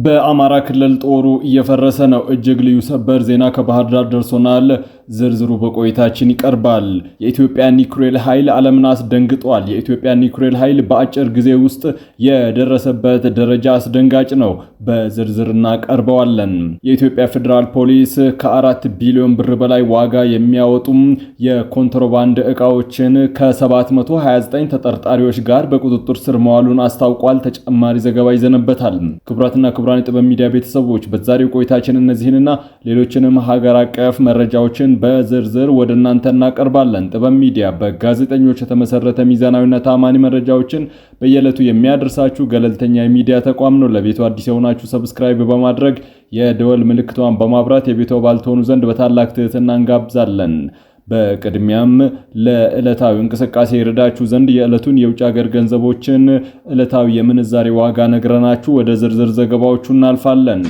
በአማራ ክልል ጦሩ እየፈረሰ ነው። እጅግ ልዩ ሰበር ዜና ከባህር ዳር ደርሶናል። ዝርዝሩ በቆይታችን ይቀርባል። የኢትዮጵያ ኒውክሌር ኃይል ዓለምን አስደንግጧል። የኢትዮጵያ ኒውክሌር ኃይል በአጭር ጊዜ ውስጥ የደረሰበት ደረጃ አስደንጋጭ ነው። በዝርዝር እናቀርበዋለን። የኢትዮጵያ ፌዴራል ፖሊስ ከ4 ቢሊዮን ብር በላይ ዋጋ የሚያወጡም የኮንትሮባንድ ዕቃዎችን ከ729 ተጠርጣሪዎች ጋር በቁጥጥር ስር መዋሉን አስታውቋል። ተጨማሪ ዘገባ ይዘንበታል። ክቡራትና ክቡራን የጥበብ ሚዲያ ቤተሰቦች በዛሬው ቆይታችን እነዚህንና ሌሎችንም ሀገር አቀፍ መረጃዎችን በዝርዝር ወደ እናንተ እናቀርባለን። ጥበብ ሚዲያ በጋዜጠኞች የተመሰረተ ሚዛናዊና ታማኒ መረጃዎችን በየዕለቱ የሚያደርሳችሁ ገለልተኛ የሚዲያ ተቋም ነው። ለቤቱ አዲስ የሆናችሁ ሰብስክራይብ በማድረግ የደወል ምልክቷን በማብራት የቤቱ አባል ትሆኑ ዘንድ በታላቅ ትህትና እንጋብዛለን። በቅድሚያም ለዕለታዊ እንቅስቃሴ ይረዳችሁ ዘንድ የዕለቱን የውጭ ሀገር ገንዘቦችን ዕለታዊ የምንዛሬ ዋጋ ነግረናችሁ ወደ ዝርዝር ዘገባዎቹ እናልፋለን።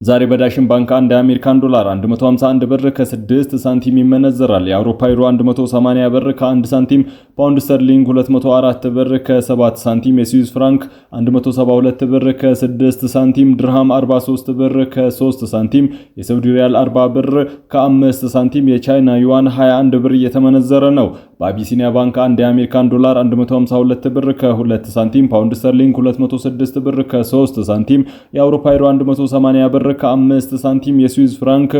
ዛሬ በዳሽን ባንክ አንድ የአሜሪካን ዶላር 151 ብር ከ6 ሳንቲም ይመነዘራል። የአውሮፓ ዩሮ 180 ብር ከ1 ሳንቲም፣ ፓውንድ ስተርሊንግ 204 ብር ከ7 ሳንቲም፣ የስዊስ ፍራንክ 172 ብር ከ6 ሳንቲም፣ ድርሃም 43 ብር ከ3 ሳንቲም፣ የሳውዲ ሪያል 40 ብር ከ5 ሳንቲም፣ የቻይና ዩዋን 21 ብር እየተመነዘረ ነው። በአቢሲኒያ ባንክ አንድ የአሜሪካን ዶላር 152 ብር ከ2 ሳንቲም፣ ፓውንድ ስተርሊንግ 206 ብር ከ3 ሳንቲም፣ የአውሮፓ ዩሮ 180 ብር ከ5 ሳንቲም፣ የስዊዝ ፍራንክ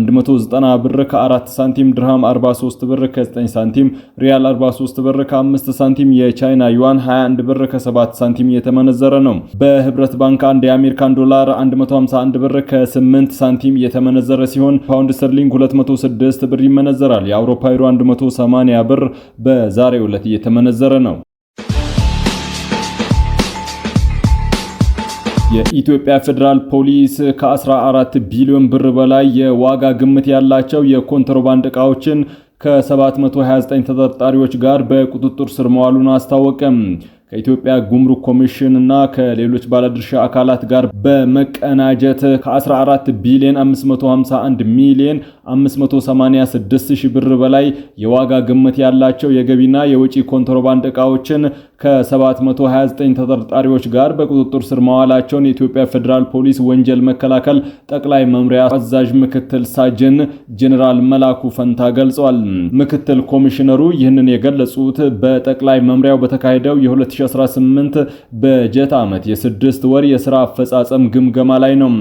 190 ብር ከ4 ሳንቲም፣ ድርሃም 43 ብር ከ9 ሳንቲም፣ ሪያል 43 ብር ከ5 ሳንቲም፣ የቻይና ዩዋን 21 ብር ከ7 ሳንቲም እየተመነዘረ ነው። በህብረት ባንክ አንድ የአሜሪካን ዶላር 151 ብር ከ8 ሳንቲም እየተመነዘረ ሲሆን ፓውንድ ስተርሊንግ 206 ብር ይመነዘራል። የአውሮፓ ዩሮ 180 ብር በዛሬው ዕለት እየተመነዘረ ነው። የኢትዮጵያ ፌዴራል ፖሊስ ከ14 ቢሊዮን ብር በላይ የዋጋ ግምት ያላቸው የኮንትሮባንድ ዕቃዎችን ከ729 ተጠርጣሪዎች ጋር በቁጥጥር ስር መዋሉን አስታወቀም። ከኢትዮጵያ ጉምሩክ ኮሚሽን እና ከሌሎች ባለድርሻ አካላት ጋር በመቀናጀት ከ14 ቢሊዮን 551 ሚሊዮን 586 ሺህ ብር በላይ የዋጋ ግምት ያላቸው የገቢና የወጪ ኮንትሮባንድ ዕቃዎችን ከ729 ተጠርጣሪዎች ጋር በቁጥጥር ስር መዋላቸውን የኢትዮጵያ ፌዴራል ፖሊስ ወንጀል መከላከል ጠቅላይ መምሪያ አዛዥ ምክትል ሳጅን ጄኔራል መላኩ ፈንታ ገልጸዋል። ምክትል ኮሚሽነሩ ይህንን የገለጹት በጠቅላይ መምሪያው በተካሄደው የ2018 በጀት ዓመት የ6 ወር የሥራ አፈጻጸም ግምገማ ላይ ነው።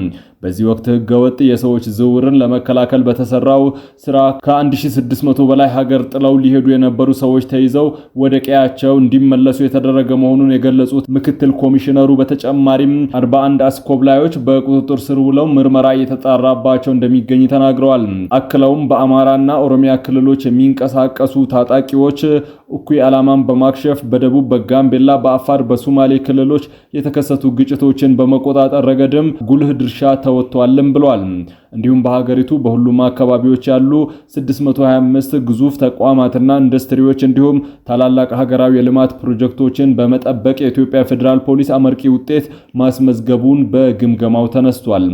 በዚህ ወቅት ህገወጥ የሰዎች ዝውውርን ለመከላከል በተሰራው ስራ ከ1600 በላይ ሀገር ጥለው ሊሄዱ የነበሩ ሰዎች ተይዘው ወደ ቀያቸው እንዲመለሱ የተደረገ መሆኑን የገለጹት ምክትል ኮሚሽነሩ በተጨማሪም 41 አስኮብላዮች በቁጥጥር ስር ውለው ምርመራ እየተጣራባቸው እንደሚገኝ ተናግረዋል። አክለውም በአማራና ኦሮሚያ ክልሎች የሚንቀሳቀሱ ታጣቂዎች እኩይ ዓላማን በማክሸፍ በደቡብ፣ በጋምቤላ፣ በአፋር፣ በሶማሌ ክልሎች የተከሰቱ ግጭቶችን በመቆጣጠር ረገድም ጉልህ ድርሻ ተወጥቷልም ብለዋል። እንዲሁም በሀገሪቱ በሁሉም አካባቢዎች ያሉ 625 ግዙፍ ተቋማትና ኢንዱስትሪዎች እንዲሁም ታላላቅ ሀገራዊ የልማት ፕሮጀክቶችን በመጠበቅ የኢትዮጵያ ፌዴራል ፖሊስ አመርቂ ውጤት ማስመዝገቡን በግምገማው ተነስቷል።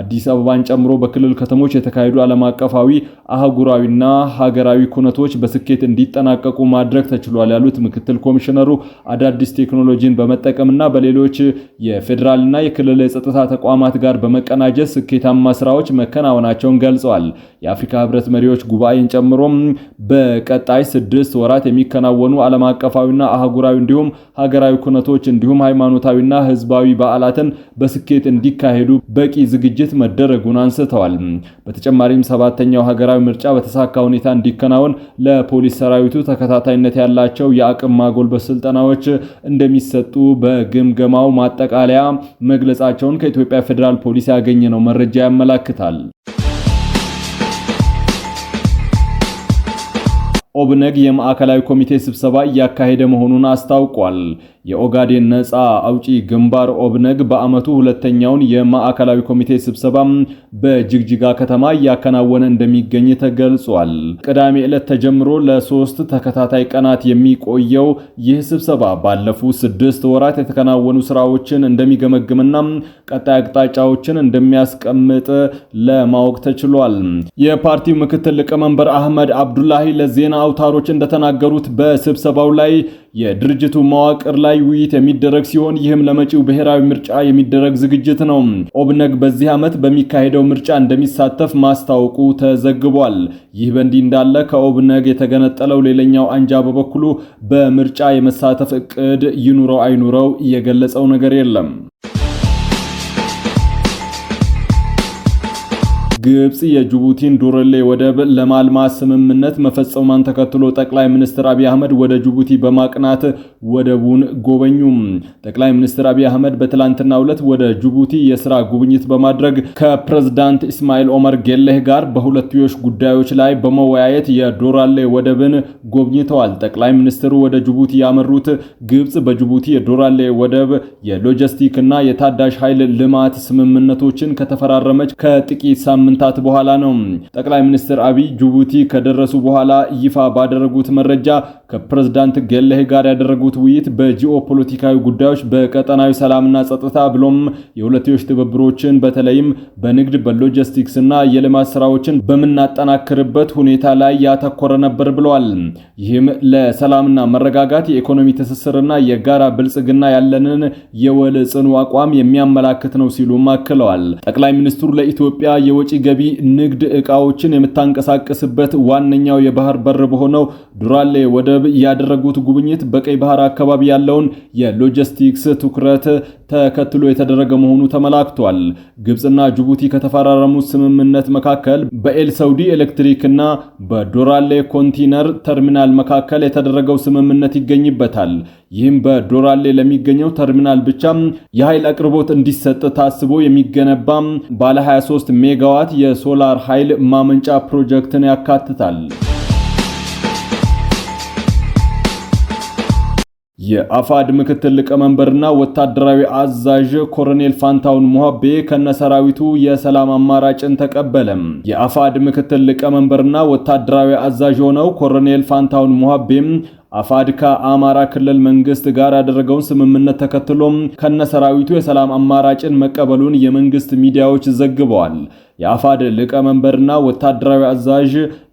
አዲስ አበባን ጨምሮ በክልል ከተሞች የተካሄዱ ዓለም አቀፋዊ አህጉራዊና ሀገራዊ ኩነቶች በስኬት እንዲጠናቀቁ ማድረግ ተችሏል ያሉት ምክትል ኮሚሽነሩ አዳዲስ ቴክኖሎጂን በመጠቀምና በሌሎች የፌዴራልና የክልል የጸጥታ ተቋማት ጋር በመቀናጀት ስኬታማ ስራዎች መከናወናቸውን ገልጸዋል። የአፍሪካ ህብረት መሪዎች ጉባኤን ጨምሮ በቀጣይ 6 ወራት የሚከናወኑ ዓለም አቀፋዊና አህጉራዊ እንዲሁም ሀገራዊ ኩነቶች እንዲሁም ሃይማኖታዊና ህዝባዊ በዓላትን በስኬት እንዲካሄዱ በቂ ዝግጅት መደረጉን አንስተዋል። በተጨማሪም 7ኛው ሀገራዊ ምርጫ በተሳካ ሁኔታ እንዲከናወን ለፖሊስ ሰራዊቱ ተከታታይነት ያላቸው የአቅም ማጎልበት ስልጠናዎች እንደሚሰጡ በግምገማው ማጠቃለያ መግለጻቸውን ከኢትዮጵያ ፌዴራል ፖሊስ ያገኘነው መረጃ ያመለክታል። ኦብነግ የማዕከላዊ ኮሚቴ ስብሰባ እያካሄደ መሆኑን አስታውቋል። የኦጋዴን ነፃ አውጪ ግንባር ኦብነግ በአመቱ ሁለተኛውን የማዕከላዊ ኮሚቴ ስብሰባ በጅግጅጋ ከተማ እያከናወነ እንደሚገኝ ተገልጿል። ቅዳሜ ዕለት ተጀምሮ ለ3 ተከታታይ ቀናት የሚቆየው ይህ ስብሰባ ባለፉት 6 ወራት የተከናወኑ ስራዎችን እንደሚገመግምና ቀጣይ አቅጣጫዎችን እንደሚያስቀምጥ ለማወቅ ተችሏል። የፓርቲው ምክትል ሊቀመንበር አህመድ አብዱላሂ ለዜና አውታሮች እንደተናገሩት በስብሰባው ላይ የድርጅቱ መዋቅር ላይ ውይይት የሚደረግ ሲሆን ይህም ለመጪው ብሔራዊ ምርጫ የሚደረግ ዝግጅት ነው። ኦብነግ በዚህ ዓመት በሚካሄደው ምርጫ እንደሚሳተፍ ማስታወቁ ተዘግቧል። ይህ በእንዲህ እንዳለ ከኦብነግ የተገነጠለው ሌላኛው አንጃ በበኩሉ በምርጫ የመሳተፍ እቅድ ይኑረው አይኑረው የገለጸው ነገር የለም። ግብጽ የጅቡቲን ዱርሌ ወደብ ለማልማት ስምምነት መፈጸሟን ተከትሎ ጠቅላይ ሚኒስትር አብይ አህመድ ወደ ጅቡቲ በማቅናት ወደቡን ጎበኙ። ጠቅላይ ሚኒስትር አብይ አህመድ በትላንትናው ዕለት ወደ ጅቡቲ የሥራ ጉብኝት በማድረግ ከፕሬዝዳንት ኢስማኤል ኦመር ጌሌህ ጋር በሁለትዮሽ ጉዳዮች ላይ በመወያየት የዶራሌ ወደብን ጎብኝተዋል። ጠቅላይ ሚኒስትሩ ወደ ጅቡቲ ያመሩት ግብጽ በጅቡቲ የዶራሌ ወደብ የሎጂስቲክና የታዳሽ ኃይል ልማት ስምምነቶችን ከተፈራረመች ከጥቂት ሳምንታት በኋላ ነው። ጠቅላይ ሚኒስትር አብይ ጅቡቲ ከደረሱ በኋላ ይፋ ባደረጉት መረጃ ከፕሬዝዳንት ጌሌህ ጋር ያደረጉት ውይይት በጂኦፖለቲካዊ ጉዳዮች፣ በቀጠናዊ ሰላምና ጸጥታ ብሎም የሁለትዮሽ ትብብሮችን በተለይም በንግድ በሎጂስቲክስና የልማት ስራዎችን በመናጠናከርበት ሁኔታ ላይ ያተኮረ ነበር ብለዋል። ይህም ለሰላምና መረጋጋት፣ የኢኮኖሚ ትስስርና የጋራ ብልጽግና ያለንን የወል ጽኑ አቋም የሚያመላክት ነው ሲሉ አክለዋል። ጠቅላይ ሚኒስትሩ ለኢትዮጵያ የወጪ ገቢ ንግድ ዕቃዎችን የምታንቀሳቀስበት ዋነኛው የባህር በር በሆነው ዱራሌ ወደብ ያደረጉት ጉብኝት በቀይ ባህር አካባቢ ያለውን የሎጂስቲክስ ትኩረት ተከትሎ የተደረገ መሆኑ ተመላክቷል። ግብጽና ጅቡቲ ከተፈራረሙት ስምምነት መካከል በኤል ሳውዲ ኤሌክትሪክና በዶራሌ ኮንቴነር ተርሚናል መካከል የተደረገው ስምምነት ይገኝበታል። ይህም በዶራሌ ለሚገኘው ተርሚናል ብቻ የኃይል አቅርቦት እንዲሰጥ ታስቦ የሚገነባ ባለ 23 ሜጋዋት የሶላር ኃይል ማመንጫ ፕሮጀክትን ያካትታል። የአፋድ ምክትል ሊቀመንበርና ወታደራዊ አዛዥ ኮሎኔል ፋንታውን ሙሃቤ ከነሰራዊቱ የሰላም አማራጭን ተቀበለ። የአፋድ ምክትል ሊቀመንበርና ወታደራዊ አዛዥ ሆነው ኮሎኔል ፋንታውን ሙሃቤ አፋድ ከአማራ ክልል መንግስት ጋር ያደረገውን ስምምነት ተከትሎ ከነሰራዊቱ የሰላም አማራጭን መቀበሉን የመንግስት ሚዲያዎች ዘግበዋል። የአፋድ ሊቀመንበርና ወታደራዊ አዛዥ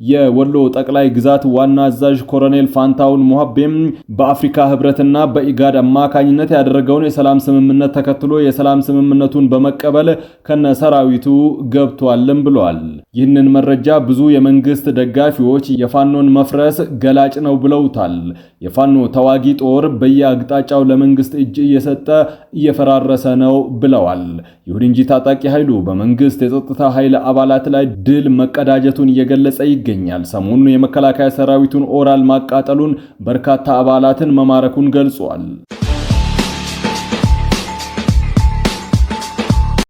የወሎ ጠቅላይ ግዛት ዋና አዛዥ ኮሎኔል ፋንታውን ሙሃቤም በአፍሪካ ህብረትና በኢጋድ አማካኝነት ያደረገውን የሰላም ስምምነት ተከትሎ የሰላም ስምምነቱን በመቀበል ከነሰራዊቱ ገብቷልም ብለዋል። ይህንን መረጃ ብዙ የመንግስት ደጋፊዎች የፋኖን መፍረስ ገላጭ ነው ብለውታል። የፋኖ ተዋጊ ጦር በየአቅጣጫው ለመንግስት እጅ እየሰጠ እየፈራረሰ ነው ብለዋል። ይሁን እንጂ ታጣቂ ኃይሉ በመንግስት የጸጥታ ኃይል አባላት ላይ ድል መቀዳጀቱን እየገለጸ ይገኛል። ሰሞኑን የመከላከያ ሰራዊቱን ኦራል ማቃጠሉን፣ በርካታ አባላትን መማረኩን ገልጿል።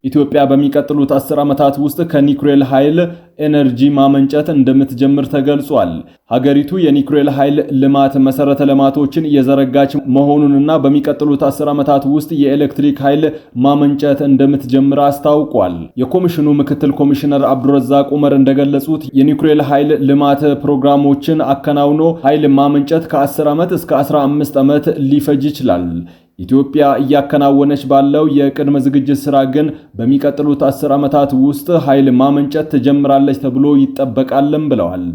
ኢትዮጵያ በሚቀጥሉት 10 ዓመታት ውስጥ ከኒውክሌር ኃይል ኤነርጂ ማመንጨት እንደምትጀምር ተገልጿል። ሀገሪቱ የኒውክሌር ኃይል ልማት መሰረተ ልማቶችን እየዘረጋች መሆኑንና በሚቀጥሉት 10 ዓመታት ውስጥ የኤሌክትሪክ ኃይል ማመንጨት እንደምትጀምር አስታውቋል። የኮሚሽኑ ምክትል ኮሚሽነር አብዱረዛቅ ዑመር እንደገለጹት የኒውክሌር ኃይል ልማት ፕሮግራሞችን አከናውኖ ኃይል ማመንጨት ከ10 ዓመት እስከ 15 ዓመት ሊፈጅ ይችላል። ኢትዮጵያ እያከናወነች ባለው የቅድመ ዝግጅት ስራ ግን በሚቀጥሉት 10 ዓመታት ውስጥ ኃይል ማመንጨት ትጀምራለች ተብሎ ይጠበቃልም ብለዋል።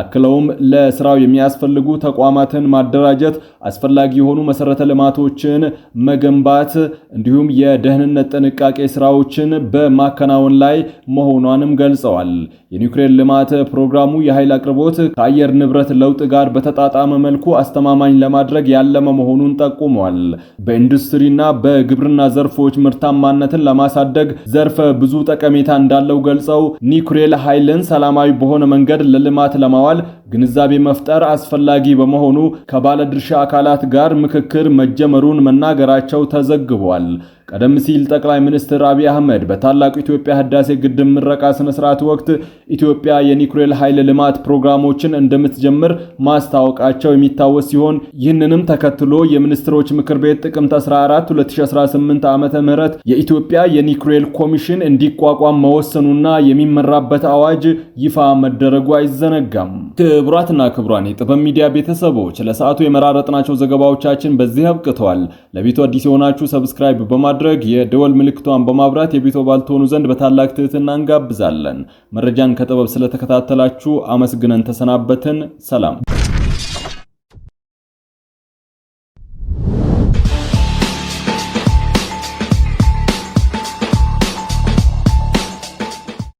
አክለውም ለስራው የሚያስፈልጉ ተቋማትን ማደራጀት፣ አስፈላጊ የሆኑ መሰረተ ልማቶችን መገንባት እንዲሁም የደህንነት ጥንቃቄ ስራዎችን በማከናወን ላይ መሆኗንም ገልጸዋል። የኒውክሌር ልማት ፕሮግራሙ የኃይል አቅርቦት ከአየር ንብረት ለውጥ ጋር በተጣጣመ መልኩ አስተማማኝ ለማድረግ ያለመ መሆኑን ጠቁመዋል። በኢንዱስትሪና በግብርና ዘርፎች ምርታማነትን ለማሳደግ ዘርፈ ብዙ ጠቀሜታ እንዳለው ገልጸው ኒውክሌር ኃይልን ሰላማዊ በሆነ መንገድ ለልማት ለማዋል ግንዛቤ መፍጠር አስፈላጊ በመሆኑ ከባለድርሻ አካላት ጋር ምክክር መጀመሩን መናገራቸው ተዘግቧል። ቀደም ሲል ጠቅላይ ሚኒስትር አብይ አህመድ በታላቁ ኢትዮጵያ ህዳሴ ግድብ ምረቃ ስነ ስርዓት ወቅት ኢትዮጵያ የኒውክሌር ኃይል ልማት ፕሮግራሞችን እንደምትጀምር ማስታወቃቸው የሚታወስ ሲሆን ይህንንም ተከትሎ የሚኒስትሮች ምክር ቤት ጥቅምት 14 2018 ዓ.ም የኢትዮጵያ የኒውክሌር ኮሚሽን እንዲቋቋም መወሰኑና የሚመራበት አዋጅ ይፋ መደረጉ አይዘነጋም። ክቡራትና ክቡራን የጥበብ ሚዲያ ቤተሰቦች ለሰዓቱ የመራረጥናቸው ዘገባዎቻችን በዚህ አብቅተዋል። ለቤቱ አዲስ የሆናችሁ ሰብስክራይብ በማድረግ የደወል ምልክቷን በማብራት የቤቱ አባል ትሆኑ ዘንድ በታላቅ ትህትና እንጋብዛለን። መረጃን ከጥበብ ስለተከታተላችሁ አመስግነን ተሰናበትን። ሰላም።